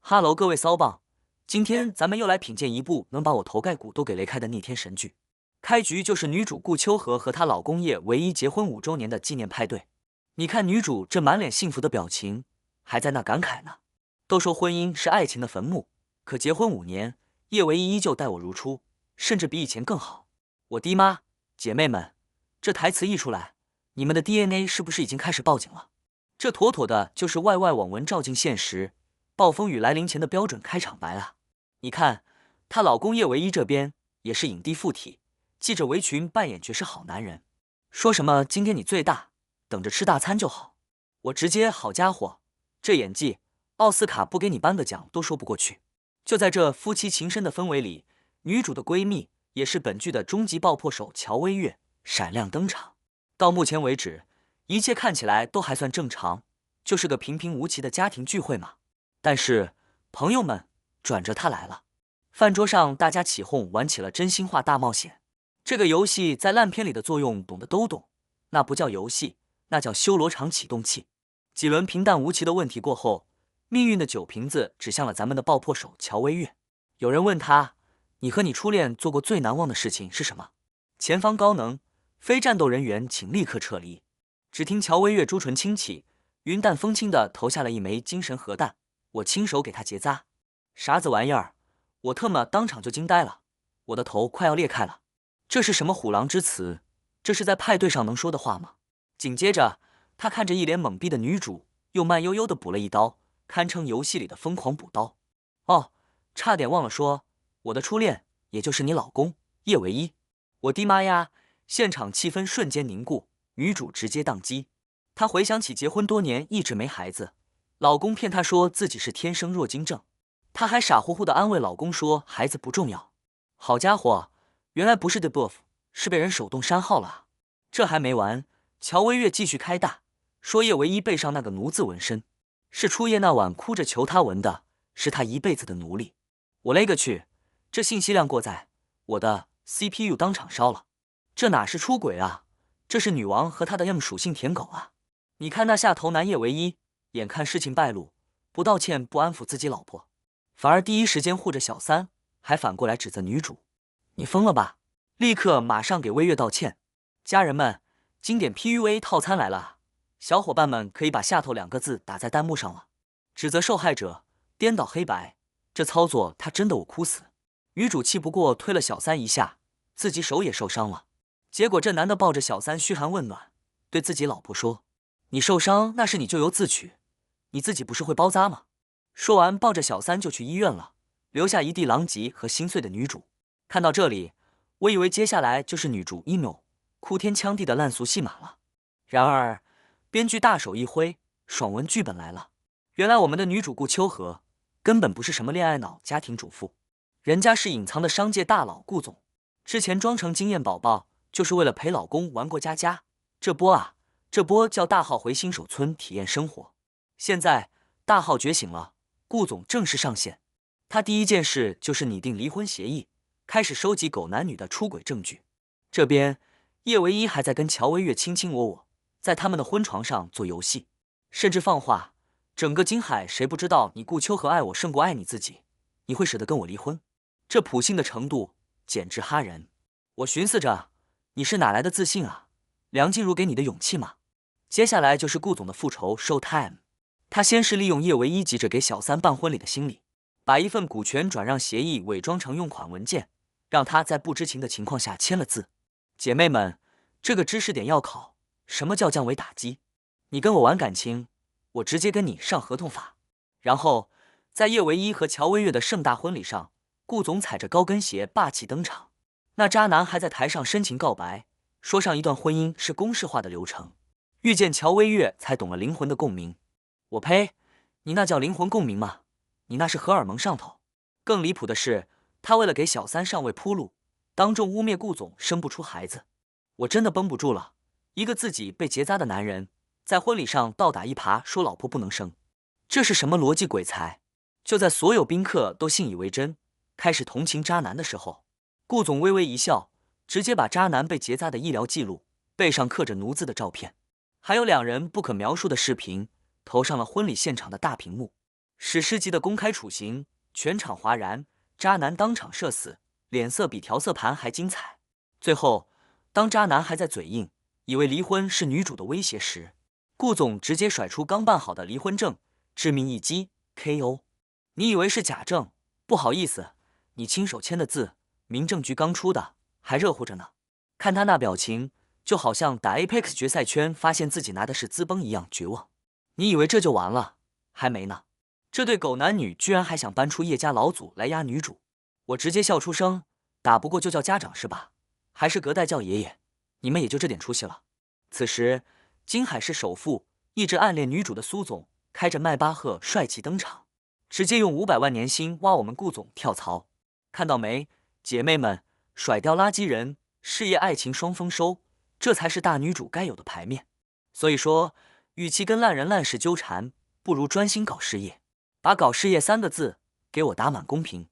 哈喽，各位骚棒，今天咱们又来品鉴一部能把我头盖骨都给雷开的逆天神剧。开局就是女主顾秋荷和她老公叶唯一结婚5周年的纪念派对。你看女主这满脸幸福的表情，还在那感慨呢。都说婚姻是爱情的坟墓，可结婚5年，叶唯一依旧待我如初，甚至比以前更好。我的妈！姐妹们，这台词一出来，你们的 DNA 是不是已经开始报警了？这妥妥的就是外网文照进现实。暴风雨来临前的标准开场白啊！你看，她老公叶唯一这边也是影帝附体，系着围裙扮演绝世好男人，说什么今天你最大，等着吃大餐就好。我直接好家伙，这演技，奥斯卡不给你颁个奖都说不过去。就在这夫妻情深的氛围里，女主的闺蜜也是本剧的终极爆破手乔薇月闪亮登场。到目前为止，一切看起来都还算正常，就是个平平无奇的家庭聚会嘛。但是，朋友们，转折它来了。饭桌上，大家起哄玩起了真心话大冒险。这个游戏在烂片里的作用，懂的都懂。那不叫游戏，那叫修罗场启动器。几轮平淡无奇的问题过后，命运的酒瓶子指向了咱们的爆破手乔薇月。有人问他：“你和你初恋做过最难忘的事情是什么？”前方高能，非战斗人员请立刻撤离。只听乔薇月朱唇轻启，云淡风轻地投下了一枚精神核弹。我亲手给他结扎，啥子玩意儿？我特么当场就惊呆了，我的头快要裂开了。这是什么虎狼之词？这是在派对上能说的话吗？紧接着，他看着一脸懵逼的女主，又慢悠悠地补了一刀，堪称游戏里的疯狂补刀。哦，差点忘了说，我的初恋也就是你老公叶唯一。我的妈呀！现场气氛瞬间凝固，女主直接宕机。她回想起结婚多年一直没孩子。老公骗她说自己是天生弱精症，她还傻乎乎的安慰老公说孩子不重要。好家伙，原来不是 debuff， 是被人手动删号了啊！这还没完，乔薇月继续开大，说叶唯一背上那个奴字纹身，是初夜那晚哭着求他纹的，是他一辈子的奴隶。我勒个去，这信息量过载，我的 CPU 当场烧了。这哪是出轨啊，这是女王和她的 M 属性舔狗啊！你看那下头男叶唯一。眼看事情败露，不道歉不安抚自己老婆，反而第一时间护着小三，还反过来指责女主，你疯了吧？立刻马上给薇月道歉。家人们，经典 PUA 套餐来了，小伙伴们可以把下头2个字打在弹幕上了。指责受害者，颠倒黑白，这操作他真的我哭死。女主气不过推了小三一下，自己手也受伤了。结果这男的抱着小三嘘寒问暖，对自己老婆说，你受伤那是你咎由自取，你自己不是会包扎吗？说完，抱着小三就去医院了，留下一地狼藉和心碎的女主。看到这里，我以为接下来就是女主 emo 哭天抢地的烂俗戏码了。然而，编剧大手一挥，爽文剧本来了。原来我们的女主顾秋荷根本不是什么恋爱脑家庭主妇，人家是隐藏的商界大佬顾总。之前装成经验宝宝，就是为了陪老公玩过家家。这波叫大号回新手村体验生活。现在大号觉醒了，顾总正式上线。他第一件事就是拟定离婚协议，开始收集狗男女的出轨证据。这边叶唯一还在跟乔薇月卿卿我我，在他们的婚床上做游戏，甚至放话，整个金海谁不知道你顾秋荷爱我胜过爱你自己，你会舍得跟我离婚？这普信的程度简直哈人。我寻思着，你是哪来的自信啊？梁静茹给你的勇气吗？接下来就是顾总的复仇 show time。他先是利用叶唯一急着给小三办婚礼的心理，把一份股权转让协议伪装成用款文件，让他在不知情的情况下签了字。姐妹们，这个知识点要考，什么叫降维打击？你跟我玩感情，我直接跟你上合同法。然后，在叶唯一和乔薇月的盛大婚礼上，顾总踩着高跟鞋霸气登场，那渣男还在台上深情告白，说上一段婚姻是公式化的流程。遇见乔薇月才懂了灵魂的共鸣。我呸！你那叫灵魂共鸣吗？你那是荷尔蒙上头。更离谱的是，他为了给小三上位铺路，当众污蔑顾总生不出孩子。我真的绷不住了，一个自己被结扎的男人，在婚礼上倒打一耙说老婆不能生，这是什么逻辑鬼才？就在所有宾客都信以为真，开始同情渣男的时候，顾总微微一笑，直接把渣男被结扎的医疗记录，背上刻着奴字的照片，还有2人不可描述的视频，投上了婚礼现场的大屏幕。史诗级的公开处刑，全场哗然，渣男当场社死，脸色比调色盘还精彩。最后，当渣男还在嘴硬，以为离婚是女主的威胁时，顾总直接甩出刚办好的离婚证，致命一击 KO。你以为是假证？不好意思，你亲手签的字，民政局刚出的，还热乎着呢。看他那表情，就好像打 Apex 决赛圈发现自己拿的是资崩一样绝望。你以为这就完了？还没呢。这对狗男女居然还想搬出叶家老祖来压女主，我直接笑出声。打不过就叫家长是吧？还是隔代叫爷爷？你们也就这点出息了。此时，金海市首富，一直暗恋女主的苏总，开着迈巴赫帅气登场，直接用500万年薪挖我们顾总跳槽。看到没，姐妹们，甩掉垃圾人，事业爱情双丰收，这才是大女主该有的牌面。所以说，与其跟烂人烂事纠缠，不如专心搞事业。把搞事业3个字给我打满公屏。